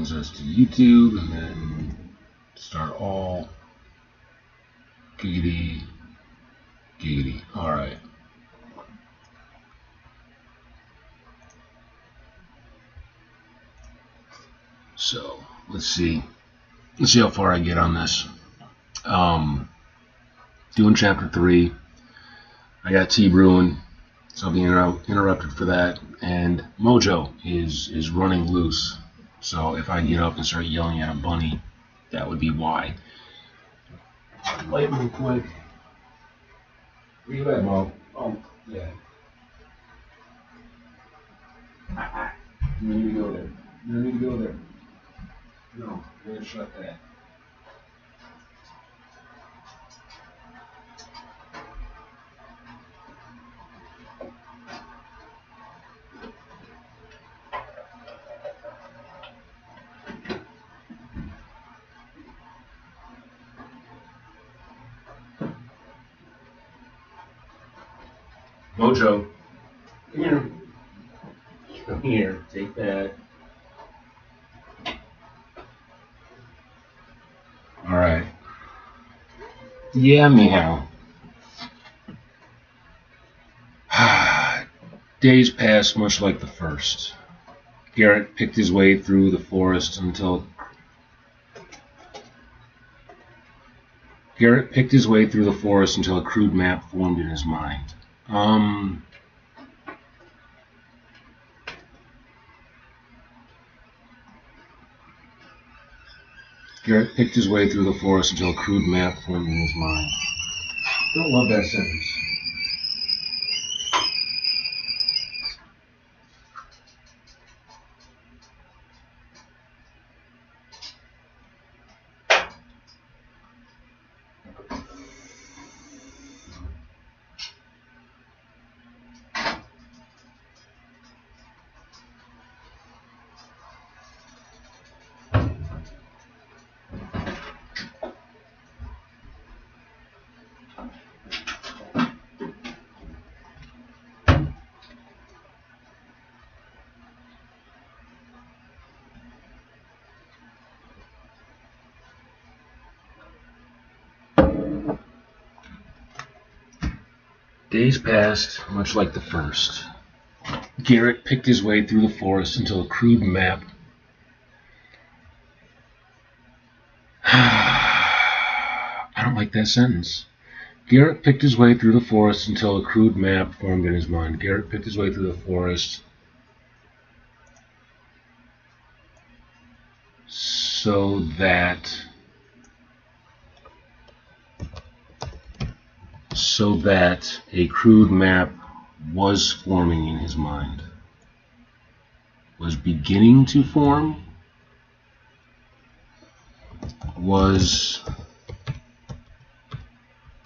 brings us to YouTube, and then start all. Giggity, giggity. All right. So let's see how far I get on this. Doing chapter 3. I got tea brewing, so I'll be interrupted for that. And Mojo is running loose. So if I get up and start yelling at a bunny, that would be why. Light real quick. Where you at, Mo? Oh, yeah. You don't need to go there. You don't need to go there. No, you're gonna shut that. Mojo, come here. Come here. Take that. All right. Yeah, meow. Days passed much like the first. Garrett picked his way through the forest until a crude map formed in his mind. Garrett picked his way through the forest until a crude map formed in his mind. Don't love that sentence. Days passed much like the first. Garrett picked his way through the forest until a crude map. I don't like that sentence. Garrett picked his way through the forest until a crude map formed in his mind. Garrett picked his way through the forest so that a crude map was forming in his mind. Was beginning to form. Was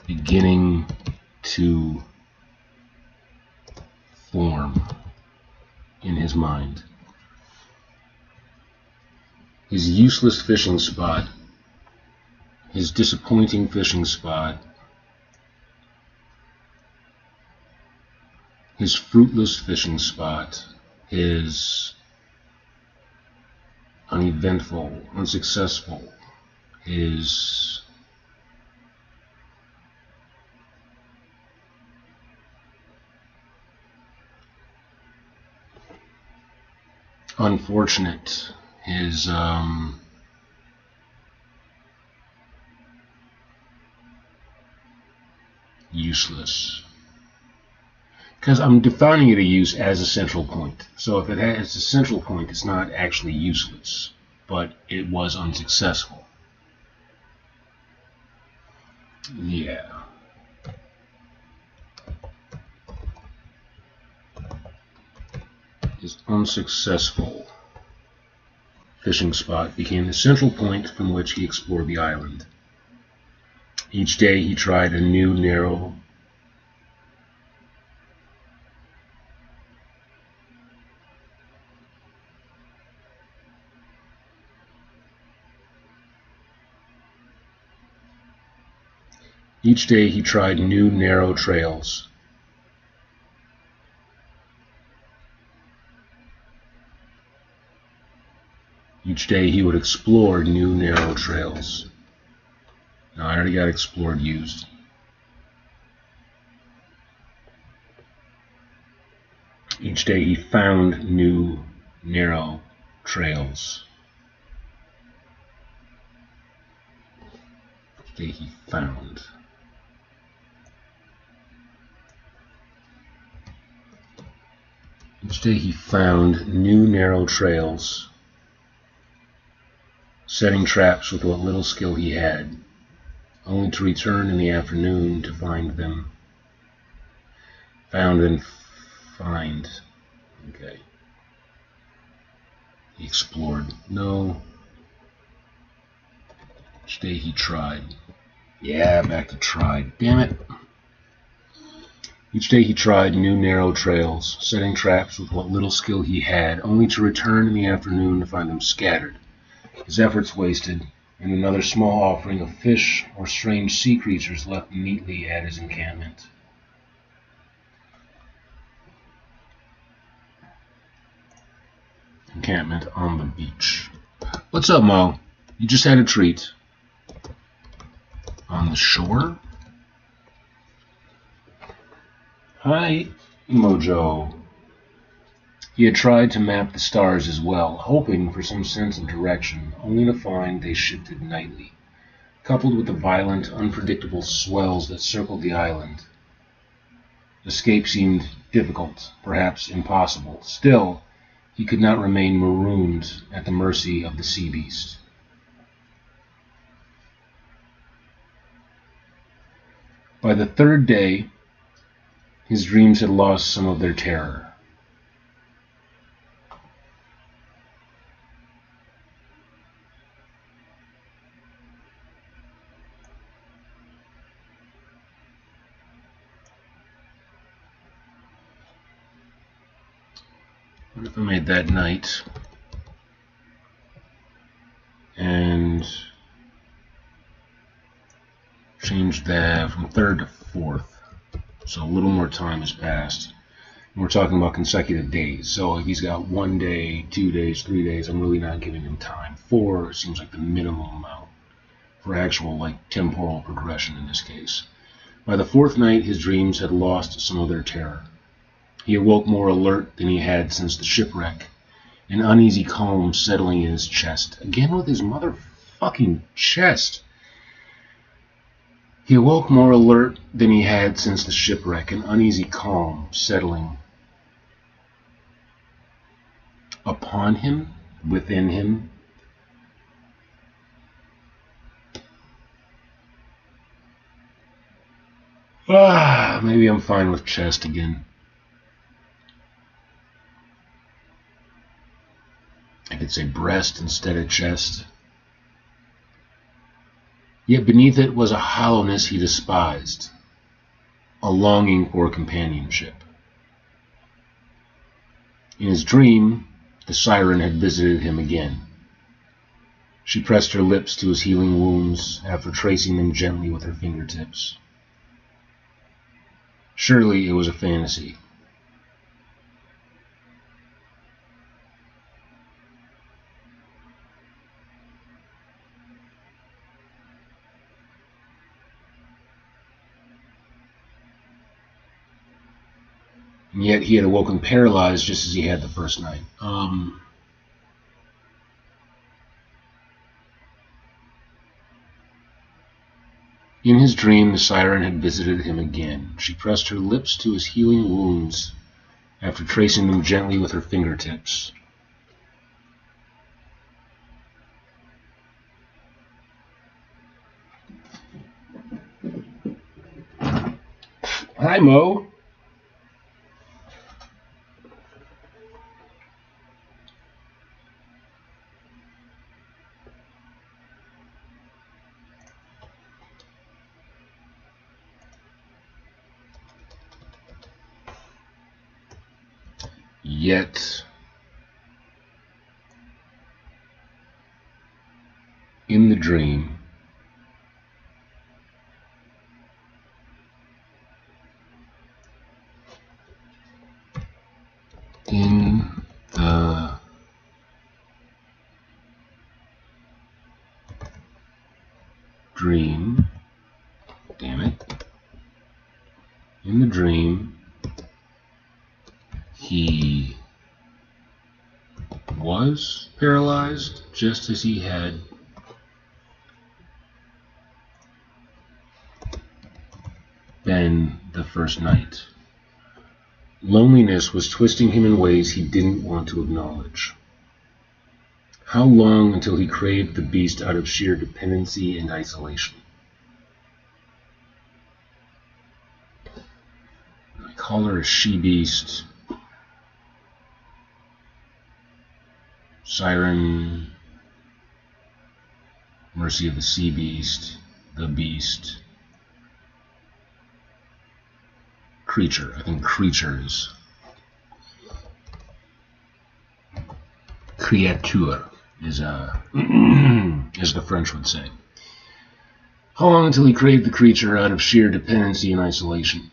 beginning to form in his mind. His useless fishing spot, his disappointing fishing spot, his fruitless fishing spot, his uneventful, unsuccessful, his unfortunate, his useless. Because I'm defining it as a central point. So if it has a central point, it's not actually useless, but it was unsuccessful. Yeah. His unsuccessful fishing spot became the central point from which he explored the island. Each day he tried a new narrow trails. Each day he would explore new narrow trails. Now I already got explored used. Each day he found new narrow trails. Each day he found. Each day he found new narrow trails, setting traps with what little skill he had, only to return in the afternoon to find them. Found and find. Okay. He explored. No. Each day he tried. Yeah, back to tried. Damn it. Each day he tried new narrow trails, setting traps with what little skill he had, only to return in the afternoon to find them scattered, his efforts wasted, and another small offering of fish or strange sea creatures left neatly at his encampment. Encampment on the beach. What's up, Mo? You just had a treat. On the shore? Hi, Mojo. He had tried to map the stars as well, hoping for some sense of direction, only to find they shifted nightly, coupled with the violent, unpredictable swells that circled the island. Escape seemed difficult, perhaps impossible. Still, he could not remain marooned at the mercy of the sea beast. By the third day, his dreams had lost some of their terror. What if I made that night and changed that from third to fourth? So a little more time has passed. And we're talking about consecutive days. So if he's got 1 day, 2 days, 3 days, I'm really not giving him time. 4 seems like the minimum amount for actual temporal progression in this case. By the fourth night, his dreams had lost some of their terror. He awoke more alert than he had since the shipwreck, an uneasy calm settling in his chest. Again with his motherfucking chest. He awoke more alert than he had since the shipwreck, an uneasy calm settling upon him, within him. Maybe I'm fine with chest again. I could say breast instead of chest. Yet beneath it was a hollowness he despised, a longing for companionship. In his dream, the siren had visited him again. She pressed her lips to his healing wounds after tracing them gently with her fingertips. Surely it was a fantasy. And yet he had awoken paralyzed just as he had the first night. In his dream, the siren had visited him again. She pressed her lips to his healing wounds after tracing them gently with her fingertips. Hi, Mo. Yet, in the dream, dream, in the dream, he was paralyzed just as he had been the first night. Loneliness was twisting him in ways he didn't want to acknowledge. How long until he craved the beast out of sheer dependency and isolation? I call her a she-beast. Siren, Mercy of the Sea Beast, the Beast. Creature. I think creatures. Créature is as the French would say. How long until he craved the creature out of sheer dependency and isolation?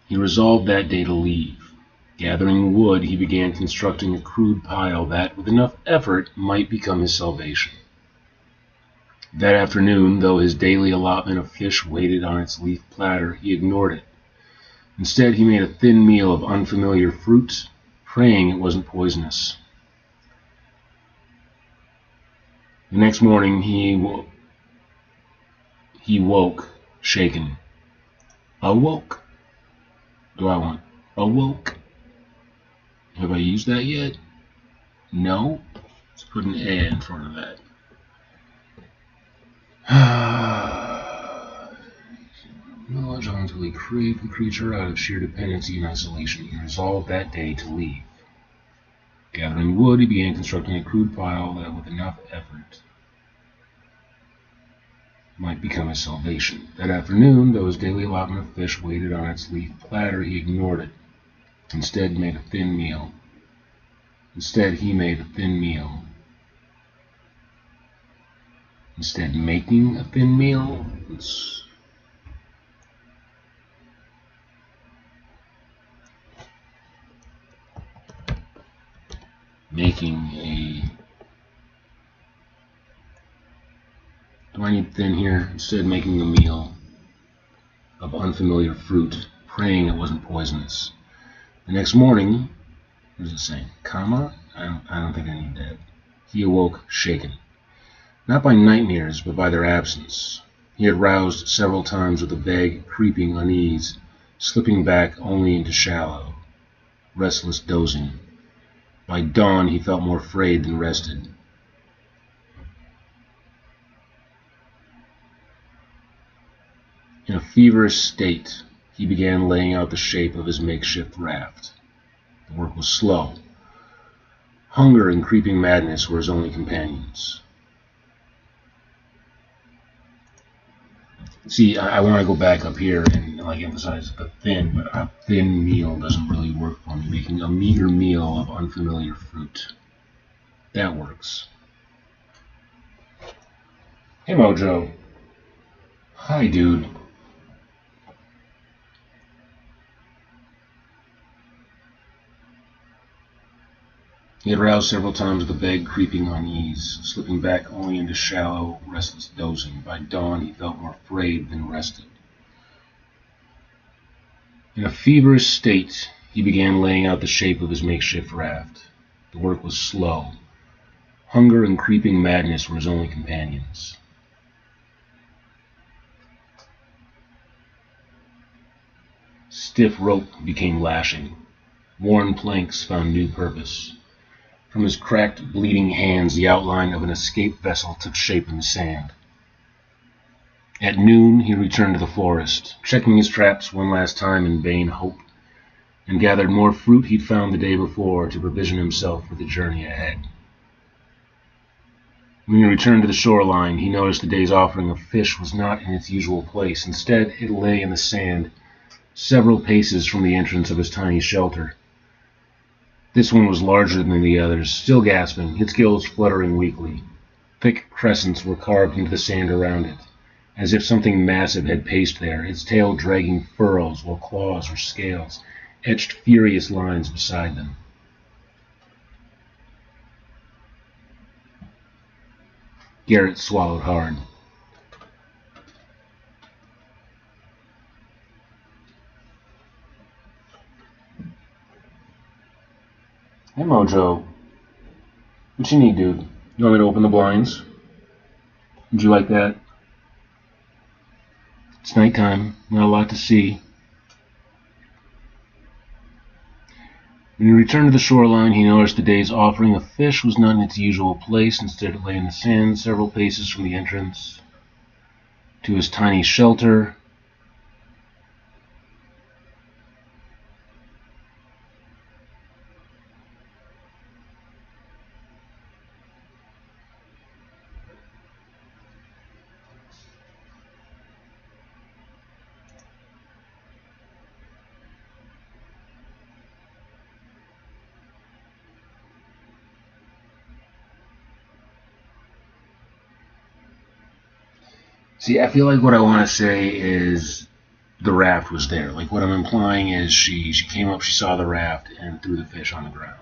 He resolved that day to leave. Gathering wood, he began constructing a crude pile that, with enough effort, might become his salvation. That afternoon, though his daily allotment of fish waited on its leaf platter, he ignored it. Instead, he made a thin meal of unfamiliar fruit, praying it wasn't poisonous. The next morning, he woke, shaken. Awoke. Do I want awoke? Have I used that yet? No? Let's put an A in front of that. Knowledge until he craved the creature out of sheer dependency and isolation. He resolved that day to leave. Gathering wood, he began constructing a crude pile that, with enough effort, might become his salvation. That afternoon, though his daily allotment of fish waited on its leaf platter, he ignored it. Instead, he made a thin meal. Instead, making a thin meal. Do I need thin here? Instead, making a meal of unfamiliar fruit, praying it wasn't poisonous. The next morning, what does it say? Comma? I don't think I need that. He awoke shaken. Not by nightmares, but by their absence. He had roused several times with a vague, creeping unease, slipping back only into shallow, restless dozing. By dawn, he felt more frayed than rested. In a feverish state, he began laying out the shape of his makeshift raft. The work was slow. Hunger and creeping madness were his only companions. See, I want to go back up here and emphasize the thin, but a thin meal doesn't really work for me. Making a meager meal of unfamiliar fruit. That works. Hey Mojo. Hi dude. He had roused several times with a vague creeping unease, slipping back only into shallow, restless dozing. By dawn, he felt more frayed than rested. In a feverish state, he began laying out the shape of his makeshift raft. The work was slow. Hunger and creeping madness were his only companions. Stiff rope became lashing. Worn planks found new purpose. From his cracked, bleeding hands, the outline of an escape vessel took shape in the sand. At noon, he returned to the forest, checking his traps one last time in vain hope, and gathered more fruit he'd found the day before to provision himself for the journey ahead. When he returned to the shoreline, he noticed the day's offering of fish was not in its usual place. Instead, it lay in the sand, several paces from the entrance of his tiny shelter. This one was larger than the others, still gasping, its gills fluttering weakly. Thick crescents were carved into the sand around it, as if something massive had paced there, its tail dragging furrows while claws or scales etched furious lines beside them. Garrett swallowed hard. Hey Mojo, what you need, dude? You want me to open the blinds? Would you like that? It's nighttime, not a lot to see. When he returned to the shoreline, he noticed the day's offering of fish was not in its usual place. Instead, it lay in the sand several paces from the entrance to his tiny shelter. See, I feel like what I want to say is the raft was there. Like what I'm implying is she came up, she saw the raft, and threw the fish on the ground.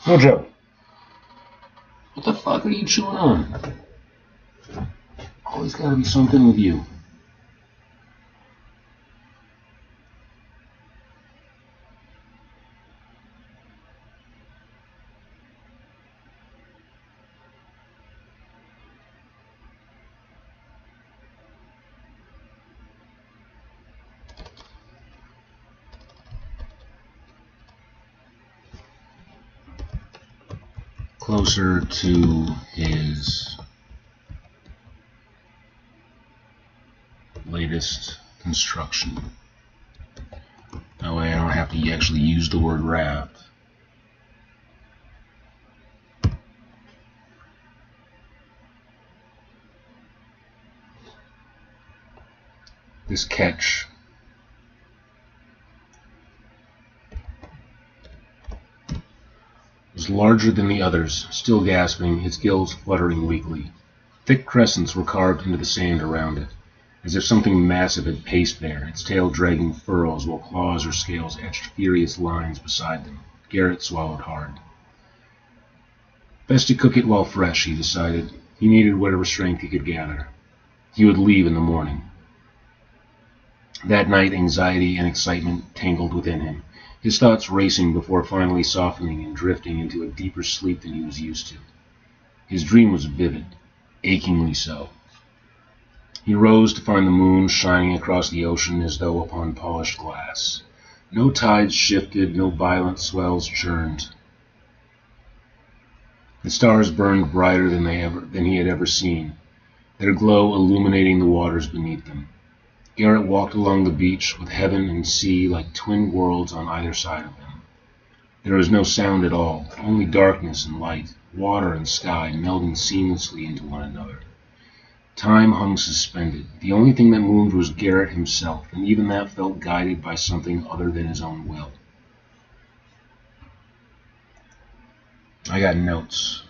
Mojo, what the fuck are you chewing on? Always gotta be something with you. Closer to his latest construction. That way I don't have to actually use the word raft. This catch was larger than the others, still gasping, its gills fluttering weakly. Thick crescents were carved into the sand around it, as if something massive had paced there, its tail dragging furrows while claws or scales etched furious lines beside them. Garrett swallowed hard. Best to cook it while fresh, he decided. He needed whatever strength he could gather. He would leave in the morning. That night, anxiety and excitement tangled within him, his thoughts racing before finally softening and drifting into a deeper sleep than he was used to. His dream was vivid, achingly so. He rose to find the moon shining across the ocean as though upon polished glass. No tides shifted, no violent swells churned. The stars burned brighter than he had ever seen, their glow illuminating the waters beneath them. Garrett walked along the beach with heaven and sea like twin worlds on either side of him. There was no sound at all, only darkness and light, water and sky melding seamlessly into one another. Time hung suspended. The only thing that moved was Garrett himself, and even that felt guided by something other than his own will. I got notes.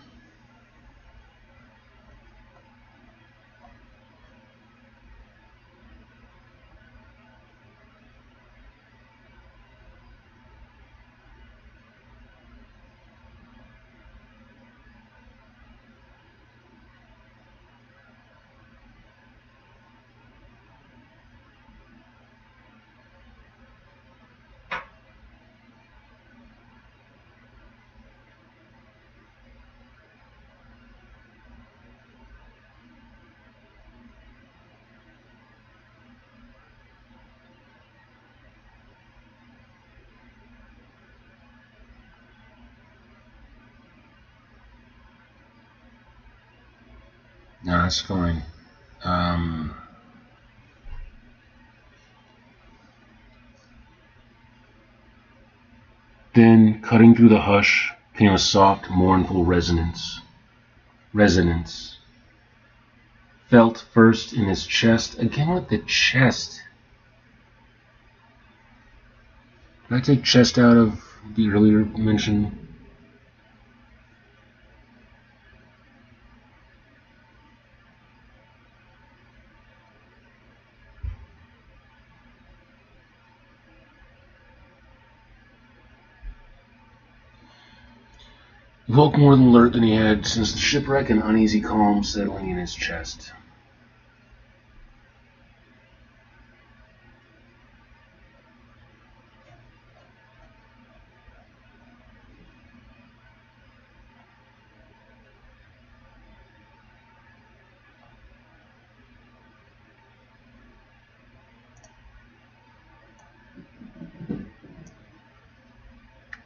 No, that's fine. Then, cutting through the hush, came a soft, mournful resonance. Resonance. Felt first in his chest. Again with the chest. Did I take chest out of the earlier mention? He woke more alert than he had since the shipwreck, an uneasy calm settling in his chest.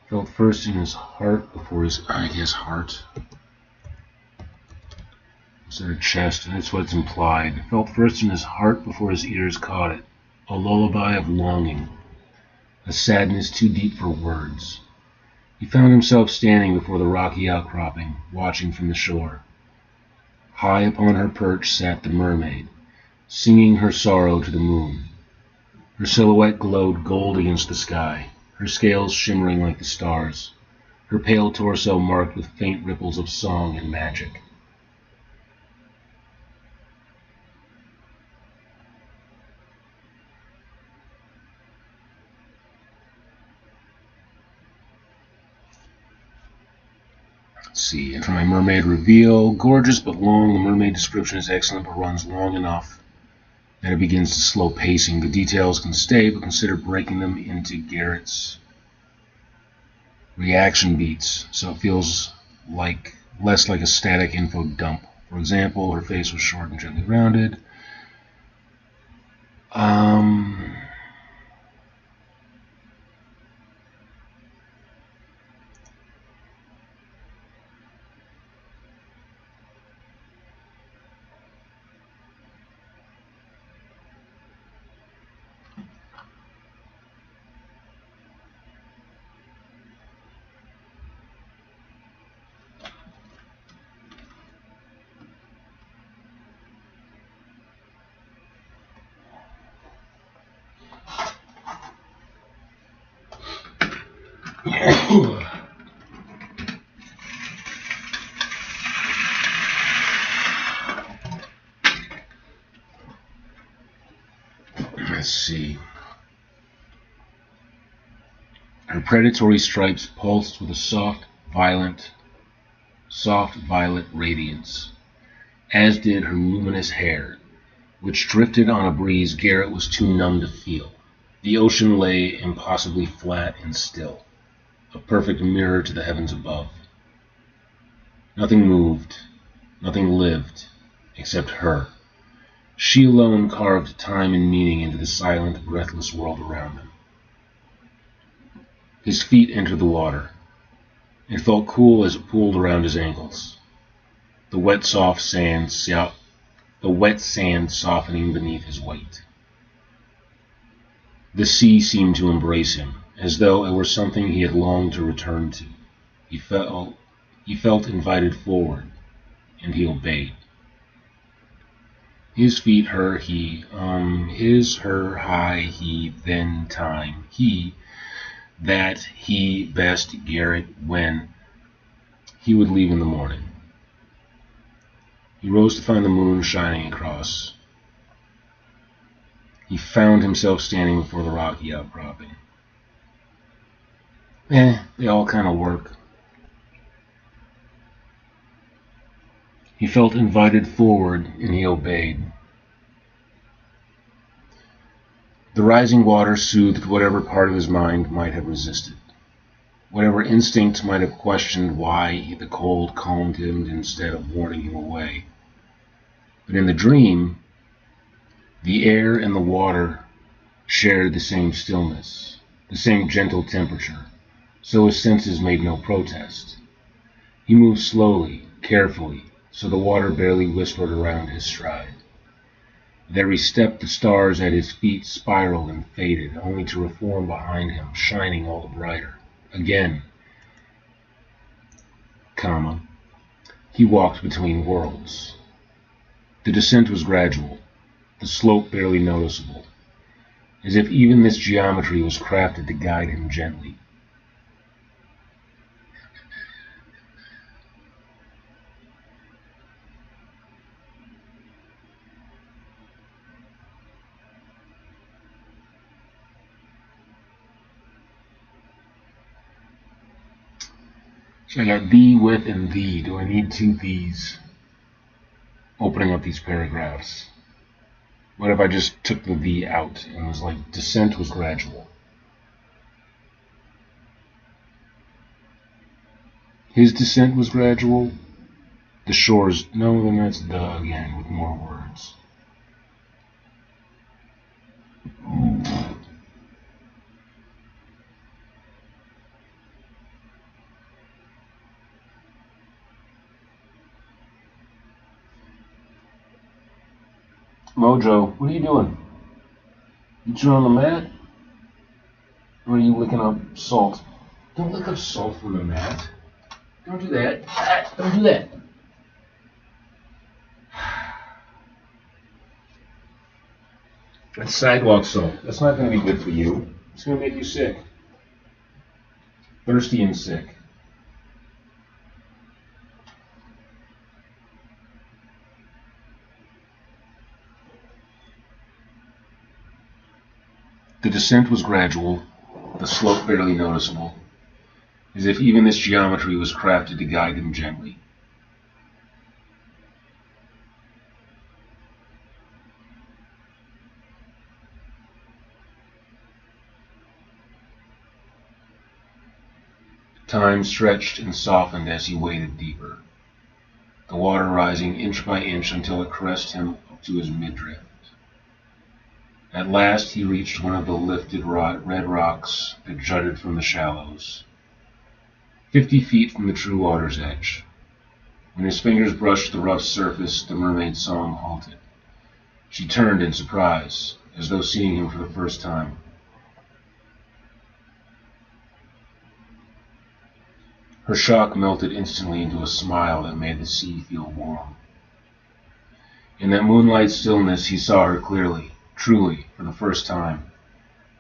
Felt first in his heart before his, heart. Instead of chest, and that's what's implied. Felt first in his heart before his ears caught it. A lullaby of longing. A sadness too deep for words. He found himself standing before the rocky outcropping, watching from the shore. High upon her perch sat the mermaid, singing her sorrow to the moon. Her silhouette glowed gold against the sky, her scales shimmering like the stars, her pale torso marked with faint ripples of song and magic. Let's see, enter my mermaid reveal. Gorgeous but long, the mermaid description is excellent but runs long enough that it begins to slow pacing. The details can stay, but consider breaking them into Garrett's reaction beats, so it feels like less like a static info dump. For example, her face was short and gently rounded. Let's see. Her predatory stripes pulsed with a soft violet radiance, as did her luminous hair, which drifted on a breeze Garrett was too numb to feel. The ocean lay impossibly flat and still, a perfect mirror to the heavens above. Nothing moved, nothing lived, except her. She alone carved time and meaning into the silent, breathless world around him. His feet entered the water. It felt cool as it pooled around his ankles. The wet sand softening beneath his weight. The sea seemed to embrace him, as though it were something he had longed to return to. He felt invited forward, and he obeyed. His feet, her, he, his, her, high, he, then, time, he, that, he, best, Garrett, when he would leave in the morning. He rose to find the moon shining across. He found himself standing before the rocky outcropping. They all kind of work. He felt invited forward, and he obeyed. The rising water soothed whatever part of his mind might have resisted. Whatever instinct might have questioned why the cold calmed him instead of warning him away. But in the dream, the air and the water shared the same stillness, the same gentle temperature, so his senses made no protest. He moved slowly, carefully, so the water barely whispered around his stride. With every step, the stars at his feet spiraled and faded, only to reform behind him, shining all the brighter. Again, he walked between worlds. The descent was gradual, the slope barely noticeable, as if even this geometry was crafted to guide him gently. I got thee, with, and thee. Do I need two these? Opening up these paragraphs. What if I just took the thee out and was like, descent was gradual? His descent was gradual. The shores, no, then that's the again with more words. Mojo, what are you doing? You chewing on the mat? Or are you licking up salt? Don't lick up salt from the mat. Don't do that. Don't do that. That's sidewalk salt. That's not going to be good for you. It's going to make you sick. Thirsty and sick. The descent was gradual, the slope barely noticeable, as if even this geometry was crafted to guide him gently. Time stretched and softened as he waded deeper, the water rising inch by inch until it caressed him up to his midriff. At last he reached one of the lifted red rocks that jutted from the shallows, 50 feet from the true water's edge. When his fingers brushed the rough surface, the mermaid's song halted. She turned in surprise, as though seeing him for the first time. Her shock melted instantly into a smile that made the sea feel warm. In that moonlight stillness, he saw her clearly, truly, for the first time.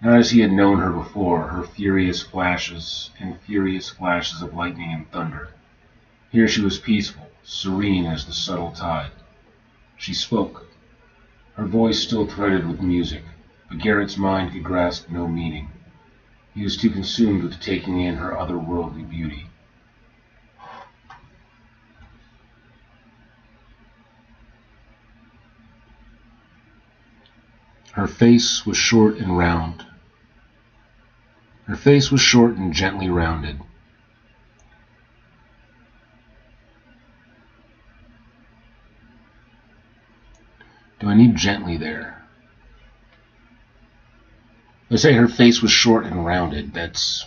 Not as he had known her before, her furious flashes of lightning and thunder. Here she was peaceful, serene as the subtle tide. She spoke, her voice still threaded with music, but Garrett's mind could grasp no meaning. He was too consumed with taking in her otherworldly beauty. Her face was short and round. Her face was short and gently rounded. Do I need gently there? I say her face was short and rounded. That's...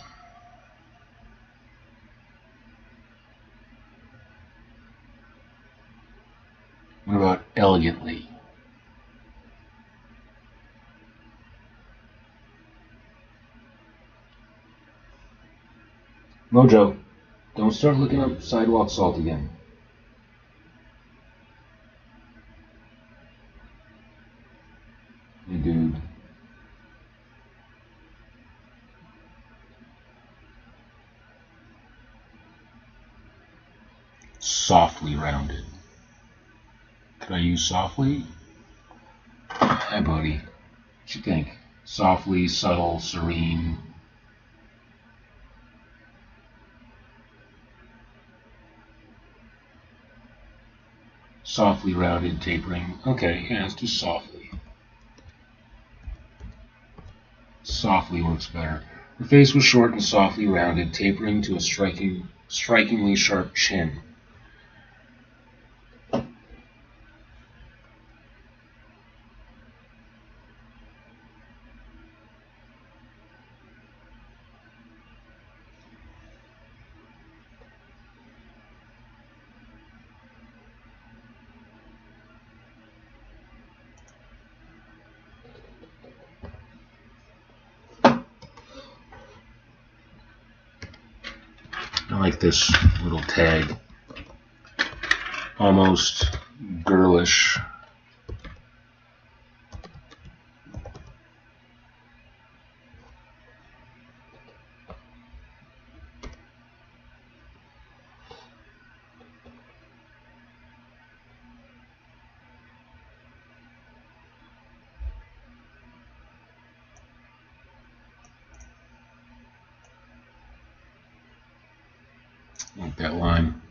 What about elegantly? Mojo, don't start looking up sidewalk salt again. Hey, dude. Softly rounded. Could I use softly? Hi, buddy. What you think? Softly, subtle, serene. Softly rounded, tapering. Okay, yeah, let's do softly. Softly works better. Her face was short and softly rounded, tapering to a strikingly sharp chin. I like this little tag. Almost girlish. like that line.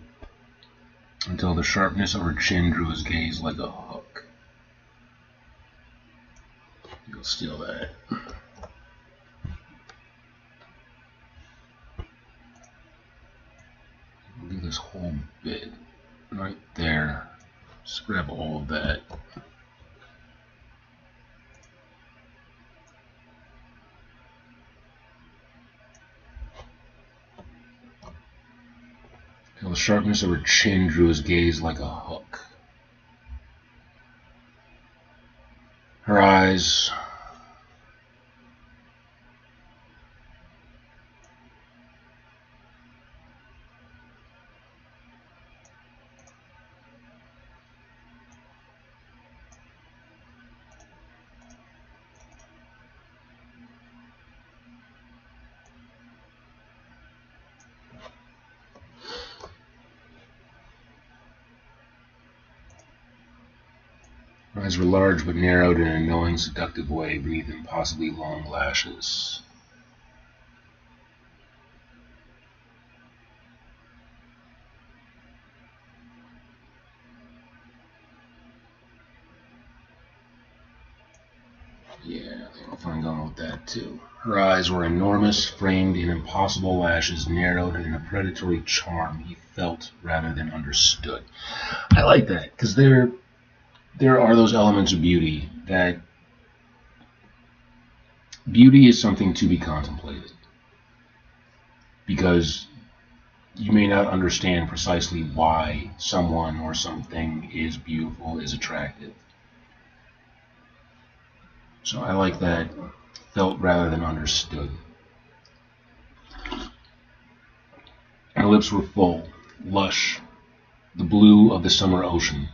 Until the sharpness of her chin drew his gaze like a hook. You'll steal that. We'll do this whole bit right there. Just grab all of that. Till the sharpness of her chin drew his gaze like a hook. Her eyes were large but narrowed in an annoying, seductive way beneath impossibly long lashes. Yeah, I think I'll find going with that too. Her eyes were enormous, framed in impossible lashes, narrowed in a predatory charm he felt rather than understood. I like that, because there are those elements of beauty that beauty is something to be contemplated, because you may not understand precisely why someone or something is beautiful, is attractive. So I like that, felt rather than understood. Her lips were full, lush, the blue of the summer ocean.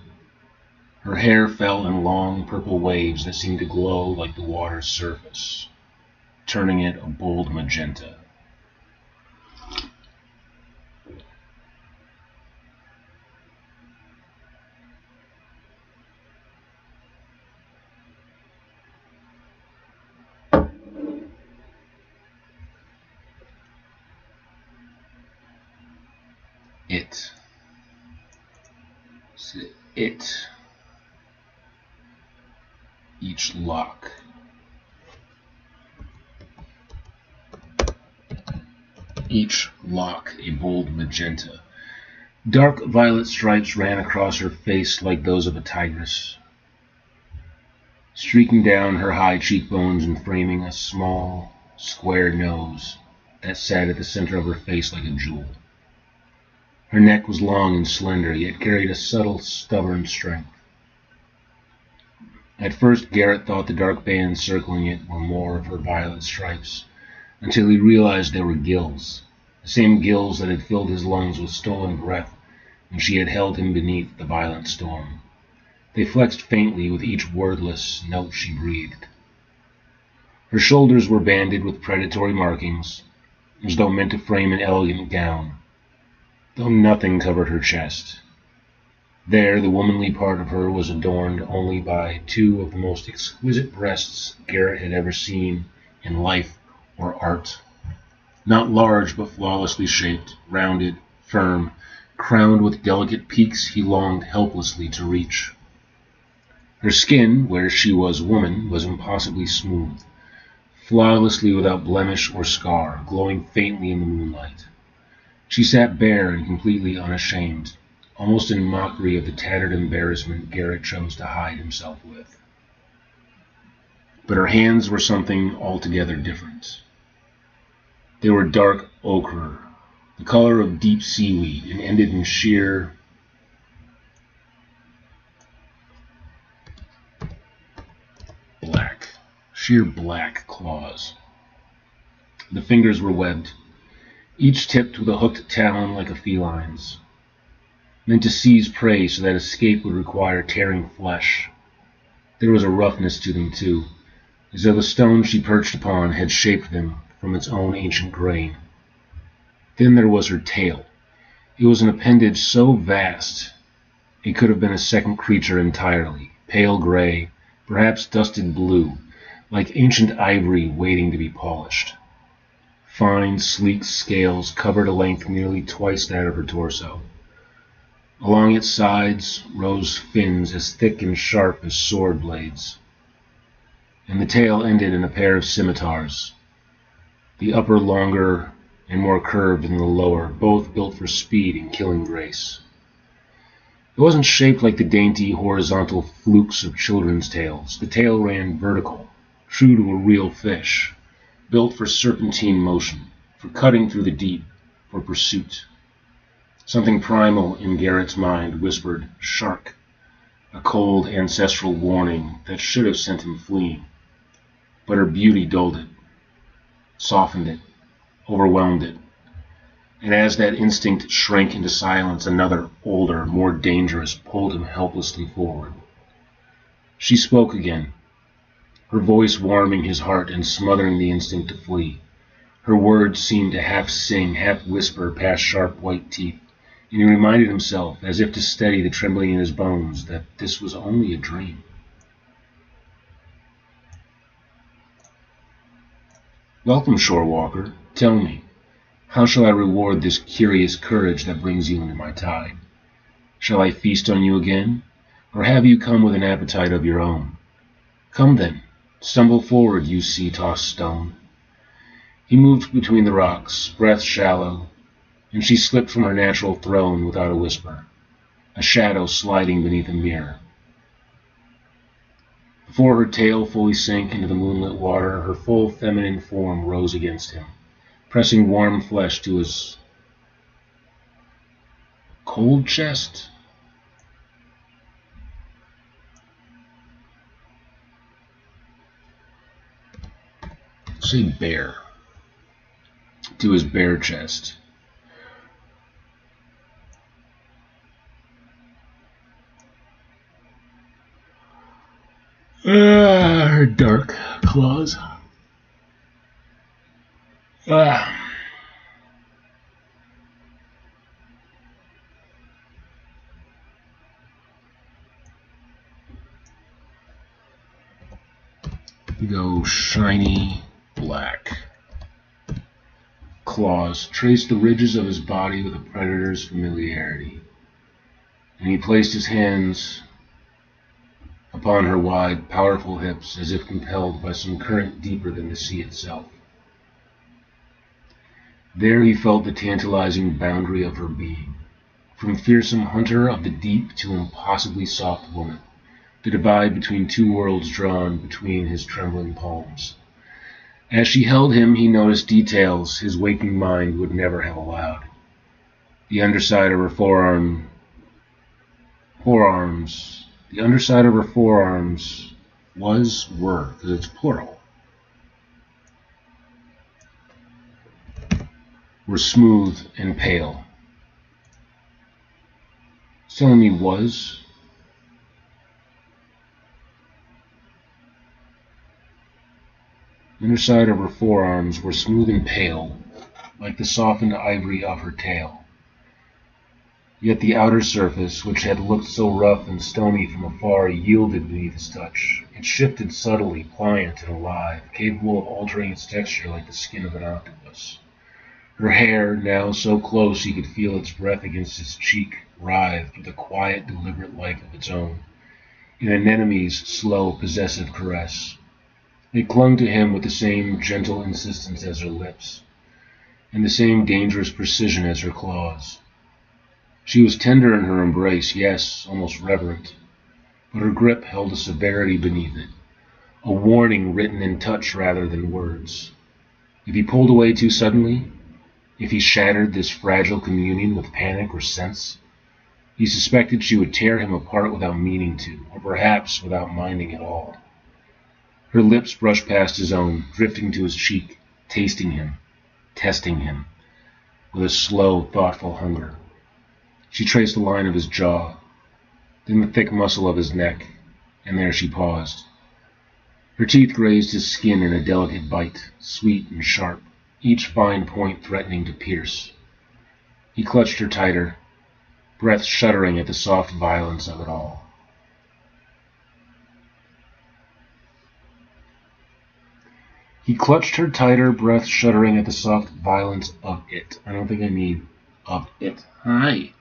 Her hair fell in long purple waves that seemed to glow like the water's surface, turning it a bold magenta. It. Each lock. Each lock a bold magenta. Dark violet stripes ran across her face like those of a tigress, streaking down her high cheekbones and framing a small, square nose that sat at the center of her face like a jewel. Her neck was long and slender, yet carried a subtle, stubborn strength. At first, Garrett thought the dark bands circling it were more of her violet stripes, until he realized they were gills, the same gills that had filled his lungs with stolen breath when she had held him beneath the violent storm. They flexed faintly with each wordless note she breathed. Her shoulders were banded with predatory markings, as though meant to frame an elegant gown, though nothing covered her chest. There, the womanly part of her was adorned only by two of the most exquisite breasts Garrett had ever seen in life or art. Not large, but flawlessly shaped, rounded, firm, crowned with delicate peaks he longed helplessly to reach. Her skin, where she was woman, was impossibly smooth, flawlessly without blemish or scar, glowing faintly in the moonlight. She sat bare and completely unashamed, almost in mockery of the tattered embarrassment Garrett chose to hide himself with. But her hands were something altogether different. They were dark ochre, the color of deep seaweed, and ended in sheer black claws. The fingers were webbed, each tipped with a hooked talon like a feline's, meant to seize prey so that escape would require tearing flesh. There was a roughness to them, too, as though the stone she perched upon had shaped them from its own ancient grain. Then there was her tail. It was an appendage so vast it could have been a second creature entirely, pale gray, perhaps dusted blue, like ancient ivory waiting to be polished. Fine, sleek scales covered a length nearly twice that of her torso. Along its sides rose fins as thick and sharp as sword blades, and the tail ended in a pair of scimitars, the upper longer and more curved than the lower, both built for speed and killing grace. It wasn't shaped like the dainty, horizontal flukes of children's tails. The tail ran vertical, true to a real fish, built for serpentine motion, for cutting through the deep, for pursuit. Something primal in Garrett's mind whispered, "Shark," a cold ancestral warning that should have sent him fleeing. But her beauty dulled it, softened it, overwhelmed it. And as that instinct shrank into silence, another, older, more dangerous, pulled him helplessly forward. She spoke again, her voice warming his heart and smothering the instinct to flee. Her words seemed to half sing, half whisper past sharp white teeth, and he reminded himself, as if to steady the trembling in his bones, that this was only a dream. "Welcome, shorewalker. Tell me, how shall I reward this curious courage that brings you into my tide? Shall I feast on you again, or have you come with an appetite of your own? Come then, stumble forward, you sea-tossed stone." He moved between the rocks, breath shallow, and she slipped from her natural throne without a whisper, a shadow sliding beneath a mirror. Before her tail fully sank into the moonlit water, her full feminine form rose against him, pressing warm flesh to his cold chest. Say bare. To his bare chest. Her dark claws. Go shiny black. Claws traced the ridges of his body with a predator's familiarity, and he placed his hands upon her wide, powerful hips as if compelled by some current deeper than the sea itself. There he felt the tantalizing boundary of her being, from fearsome hunter of the deep to impossibly soft woman, the divide between two worlds drawn between his trembling palms. As she held him, he noticed details his waking mind would never have allowed. The underside of her forearms, were, because it's plural, were smooth and pale. It's telling me was. The underside of her forearms were smooth and pale, like the softened ivory of her tail. Yet the outer surface, which had looked so rough and stony from afar, yielded beneath his touch. It shifted subtly, pliant and alive, capable of altering its texture like the skin of an octopus. Her hair, now so close he could feel its breath against his cheek, writhed with a quiet, deliberate life of its own, an anemone's slow, possessive caress. It clung to him with the same gentle insistence as her lips, and the same dangerous precision as her claws. She was tender in her embrace, yes, almost reverent, but her grip held a severity beneath it, a warning written in touch rather than words. If he pulled away too suddenly, if he shattered this fragile communion with panic or sense, he suspected she would tear him apart without meaning to, or perhaps without minding at all. Her lips brushed past his own, drifting to his cheek, tasting him, testing him, with a slow, thoughtful hunger. She traced the line of his jaw, then the thick muscle of his neck, and there she paused. Her teeth grazed his skin in a delicate bite, sweet and sharp, each fine point threatening to pierce. He clutched her tighter, breath shuddering at the soft violence of it all. He clutched her tighter, breath shuddering at the soft violence of it. I don't think I need of it. Hi.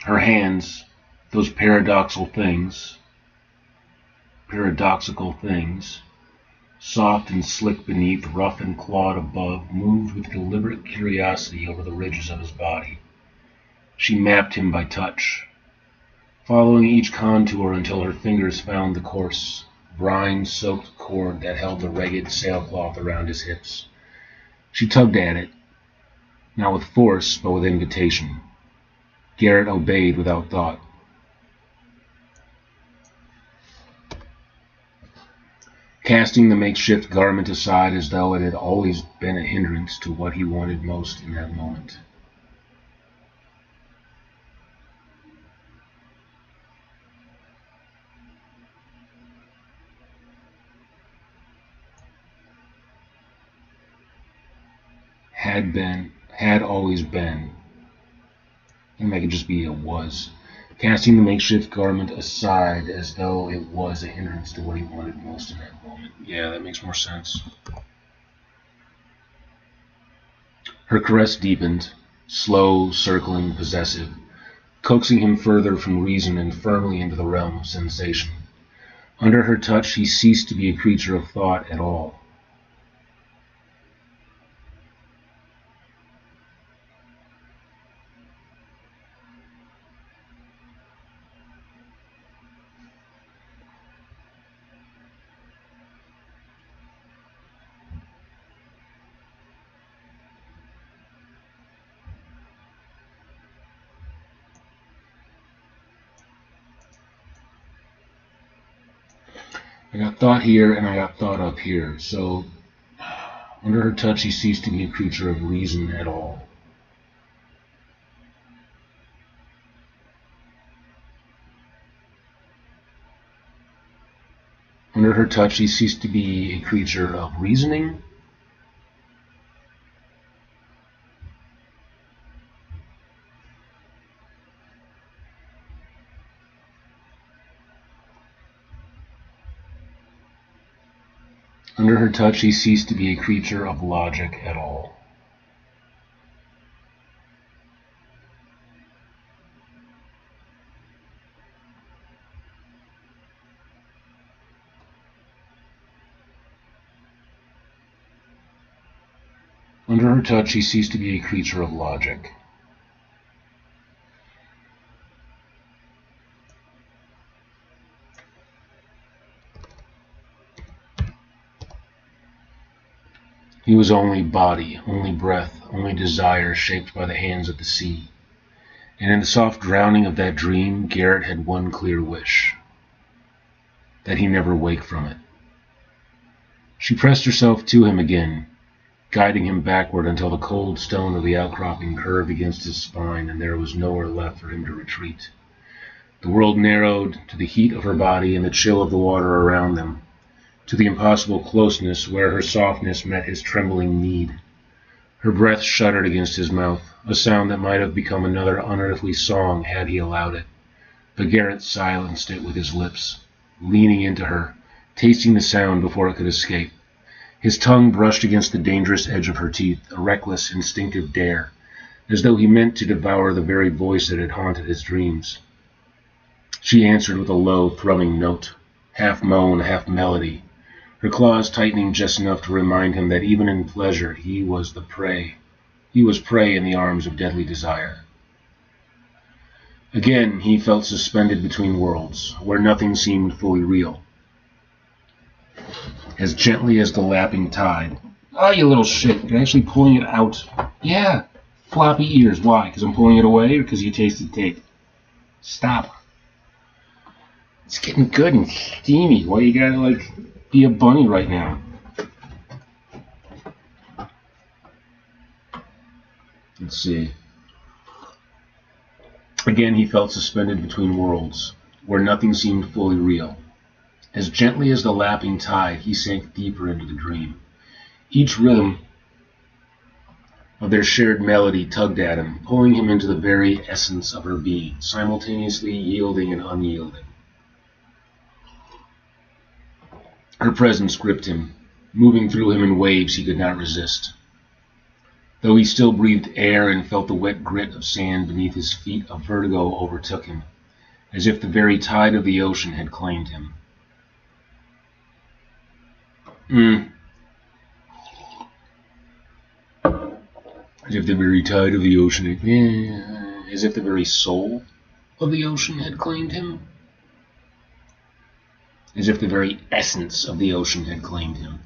Her hands, those paradoxical things, soft and slick beneath, rough and clawed above, moved with deliberate curiosity over the ridges of his body. She mapped him by touch, following each contour until her fingers found the coarse, brine-soaked cord that held the ragged sailcloth around his hips. She tugged at it, not with force, but with invitation. Garrett obeyed without thought. Casting the makeshift garment aside as though it had always been a hindrance to what he wanted most in that moment. Had always been. And that could just be a was. Casting the makeshift garment aside as though it was a hindrance to what he wanted most in that moment. Yeah, that makes more sense. Her caress deepened, slow, circling, possessive, coaxing him further from reason and firmly into the realm of sensation. Under her touch, he ceased to be a creature of thought at all. I got thought here and I got thought up here. So, under her touch, he ceased to be a creature of reason at all. Under her touch, he ceased to be a creature of reasoning. Under her touch, he ceased to be a creature of logic at all. Under her touch, he ceased to be a creature of logic. He was only body, only breath, only desire shaped by the hands of the sea. And in the soft drowning of that dream, Garrett had one clear wish: that he never wake from it. She pressed herself to him again, guiding him backward until the cold stone of the outcropping curved against his spine and there was nowhere left for him to retreat. The world narrowed to the heat of her body and the chill of the water around them, to the impossible closeness where her softness met his trembling need. Her breath shuddered against his mouth, a sound that might have become another unearthly song had he allowed it. But Garrett silenced it with his lips, leaning into her, tasting the sound before it could escape. His tongue brushed against the dangerous edge of her teeth, a reckless, instinctive dare, as though he meant to devour the very voice that had haunted his dreams. She answered with a low, thrumming note, half moan, half melody, her claws tightening just enough to remind him that even in pleasure he was the prey. He was prey in the arms of deadly desire. Again he felt suspended between worlds, where nothing seemed fully real. As gently as the lapping tide. Oh, you little shit, you're actually pulling it out. Yeah, floppy ears. Why? Because I'm pulling it away or because you tasted tape? Stop. It's getting good and steamy. Why you gotta, be a bunny right now? Let's see. Again he felt suspended between worlds, where nothing seemed fully real. As gently as the lapping tide, he sank deeper into the dream. Each rhythm of their shared melody tugged at him, pulling him into the very essence of her being, simultaneously yielding and unyielding. Her presence gripped him, moving through him in waves he could not resist. Though he still breathed air and felt the wet grit of sand beneath his feet, a vertigo overtook him, as if the very tide of the ocean had claimed him. As if the very tide of the ocean had... As if the very soul of the ocean had claimed him. As if the very essence of the ocean had claimed him.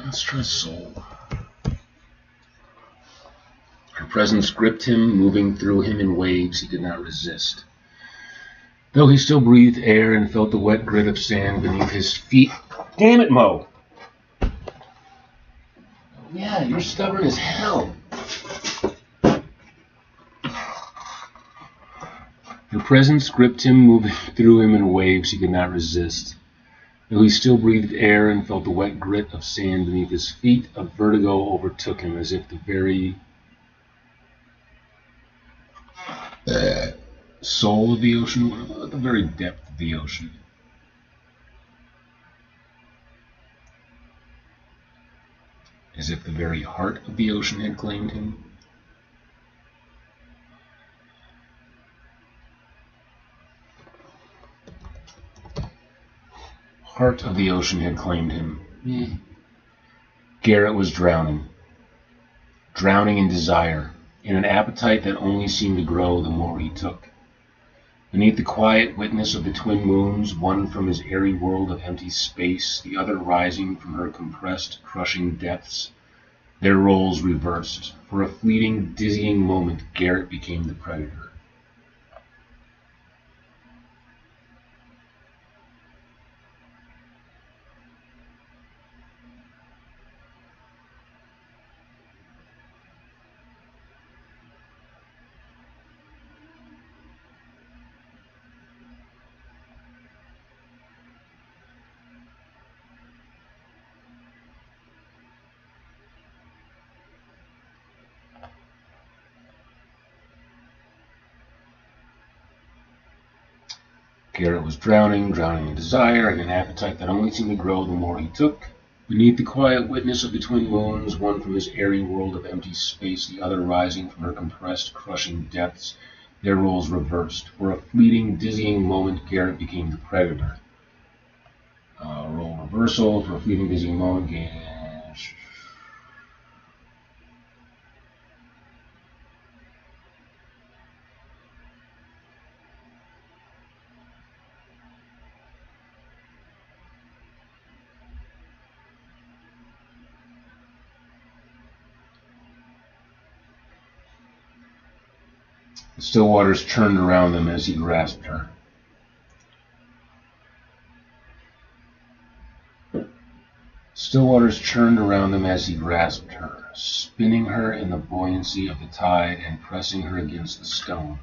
Let's try soul. Her presence gripped him, moving through him in waves he could not resist. Though he still breathed air and felt the wet grit of sand beneath his feet. Damn it, Mo! Yeah, you're stubborn as hell. Her presence gripped him, moving through him in waves he could not resist. Though he still breathed air and felt the wet grit of sand beneath his feet, a vertigo overtook him, as if the very soul of the ocean, at the very depth of the ocean. As if the very heart of the ocean had claimed him. Heart of the ocean had claimed him. Garrett was drowning. Drowning in desire, in an appetite that only seemed to grow the more he took. Beneath the quiet witness of the twin moons, one from his airy world of empty space, the other rising from her compressed, crushing depths, their roles reversed. For a fleeting, dizzying moment, Garrett became the predator. Garrett was drowning in desire and an appetite that only seemed to grow the more he took. Beneath the quiet witness of the twin moons, one from his airy world of empty space, the other rising from her compressed, crushing depths, their roles reversed. For a fleeting, dizzying moment, Garrett became the predator. Role reversal for a fleeting, dizzying moment. The still waters churned around them as he grasped her. Still waters churned around him as he grasped her, spinning her in the buoyancy of the tide and pressing her against the stone.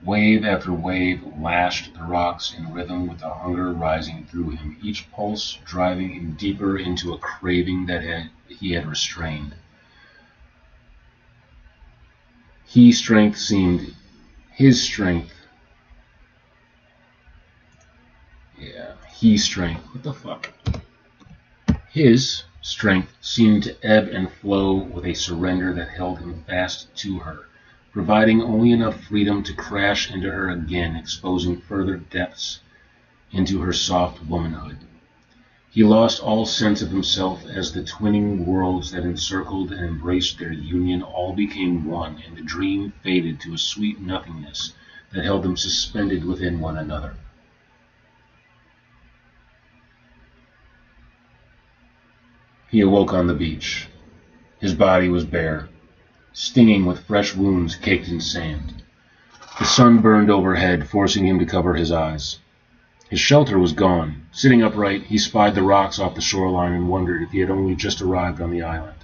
Wave after wave lashed the rocks in rhythm with the hunger rising through him, each pulse driving him deeper into a craving that he had restrained. His strength, what the fuck? His strength seemed to ebb and flow with a surrender that held him fast to her, providing only enough freedom to crash into her again, exposing further depths into her soft womanhood. He lost all sense of himself as the twinning worlds that encircled and embraced their union all became one, and the dream faded to a sweet nothingness that held them suspended within one another. He awoke on the beach. His body was bare, stinging with fresh wounds caked in sand. The sun burned overhead, forcing him to cover his eyes. His shelter was gone. Sitting upright, he spied the rocks off the shoreline and wondered if he had only just arrived on the island.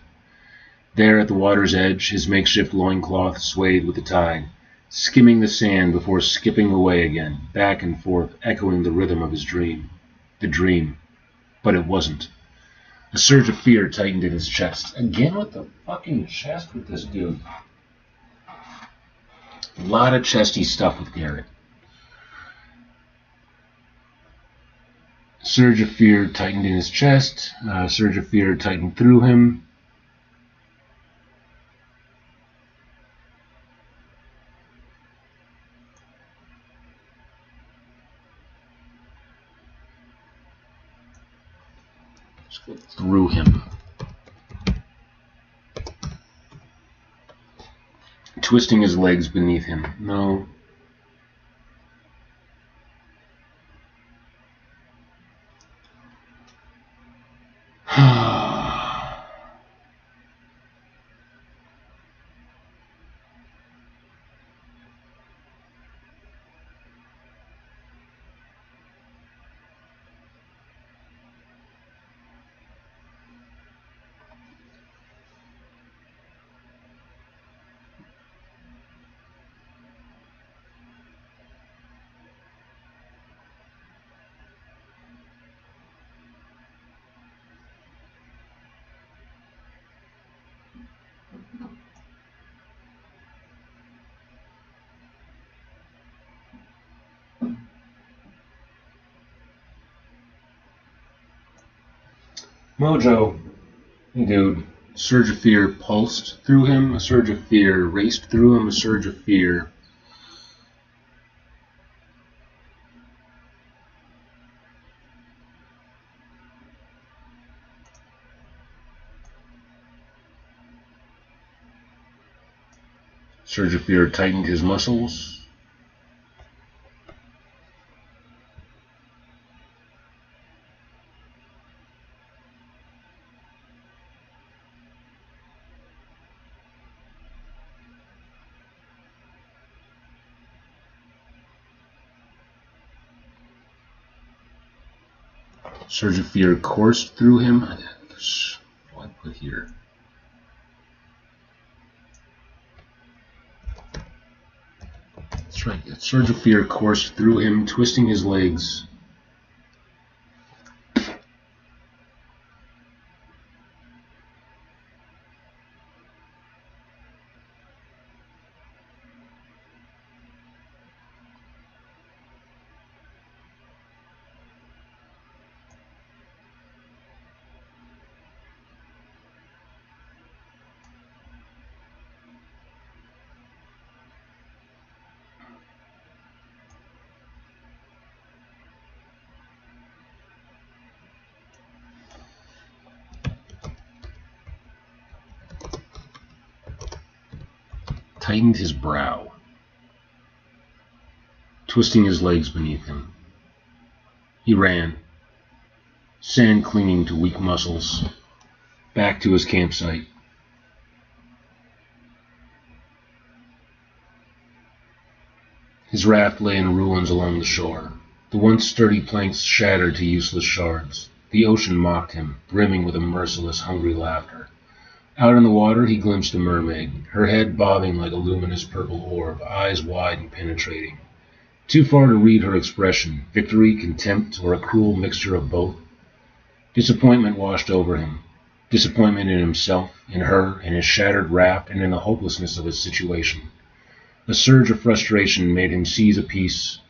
There at the water's edge, his makeshift loincloth swayed with the tide, skimming the sand before skipping away again, back and forth, echoing the rhythm of his dream. the dream, but it wasn't. A surge of fear tightened in his chest. Again with the fucking chest with this dude. A lot of chesty stuff with Garrett. A surge of fear tightened in his chest. A surge of fear tightened through him. Let's go through him. Twisting his legs beneath him. No. Mojo, dude, a surge of fear pulsed through him, a surge of fear raced through him, a surge of fear. Surge of fear tightened his muscles. Surge of fear coursed through him. What do I put here? That's right. A surge of fear coursed through him, twisting his legs. Tightened his brow, twisting his legs beneath him. He ran, sand clinging to weak muscles, back to his campsite. His raft lay in ruins along the shore. The once sturdy planks shattered to useless shards. The ocean mocked him, brimming with a merciless, hungry laughter. Out in the water he glimpsed a mermaid, her head bobbing like a luminous purple orb, eyes wide and penetrating. Too far to read her expression, victory, contempt, or a cruel mixture of both. Disappointment washed over him. Disappointment in himself, in her, in his shattered raft, and in the hopelessness of his situation. A surge of frustration made him seize a piece.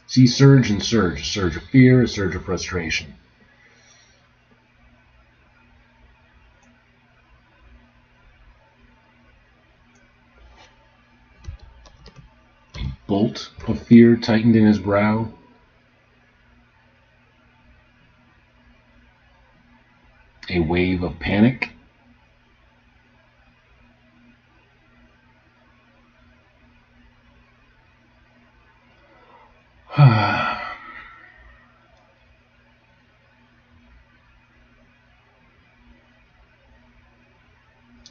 See surge and surge, a surge of fear, a surge of frustration. Bolt of fear tightened in his brow. A wave of panic.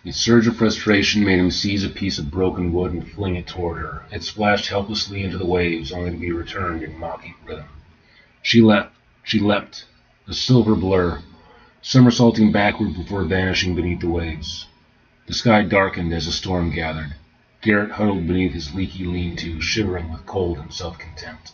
A surge of frustration made him seize a piece of broken wood and fling it toward her. It splashed helplessly into the waves, only to be returned in mocking rhythm. She leapt, a silver blur, somersaulting backward before vanishing beneath the waves. The sky darkened as a storm gathered. Garrett huddled beneath his leaky lean-to, shivering with cold and self-contempt.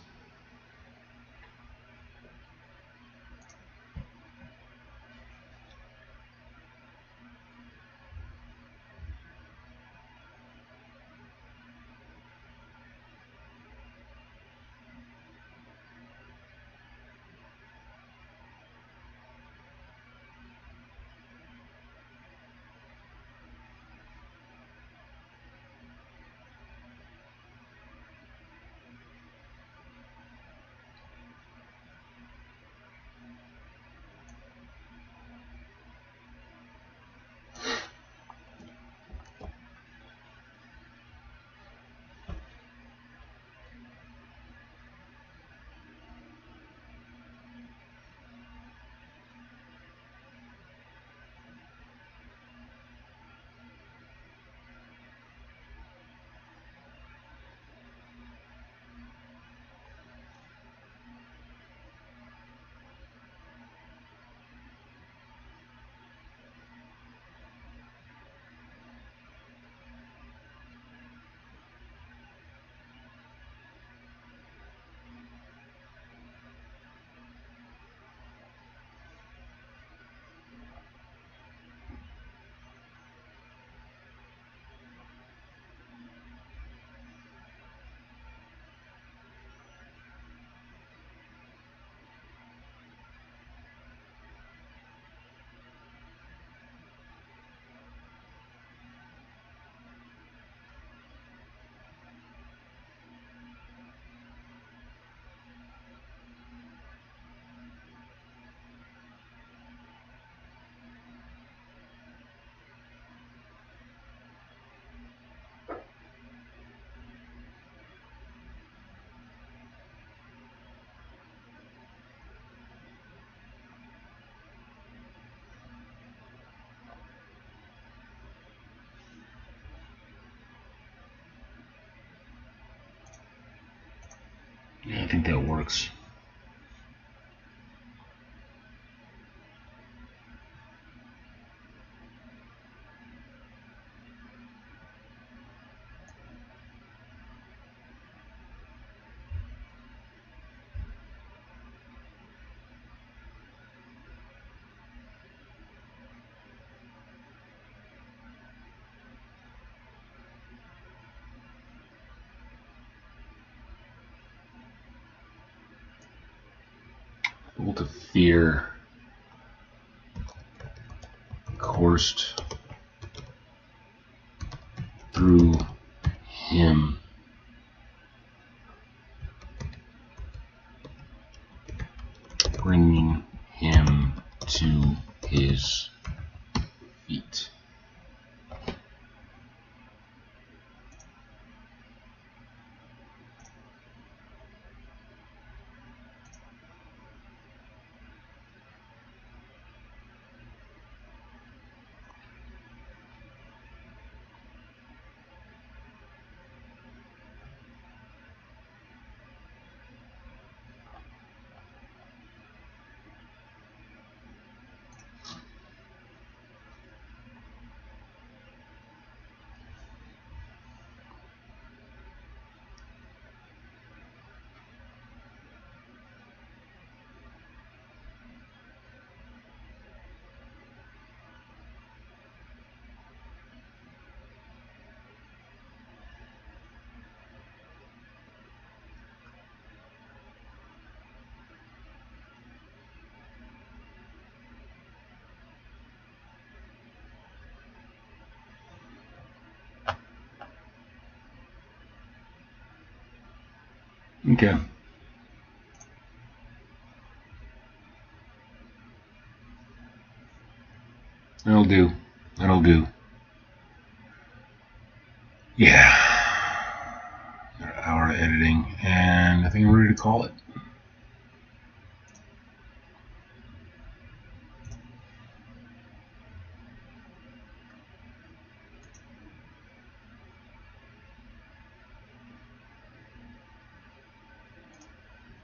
Yeah, I think that works. Bolt of Fear coursed through him, bringing him to his feet. Okay. That'll do. That'll do. Yeah. An hour of editing, and I think I'm ready to call it.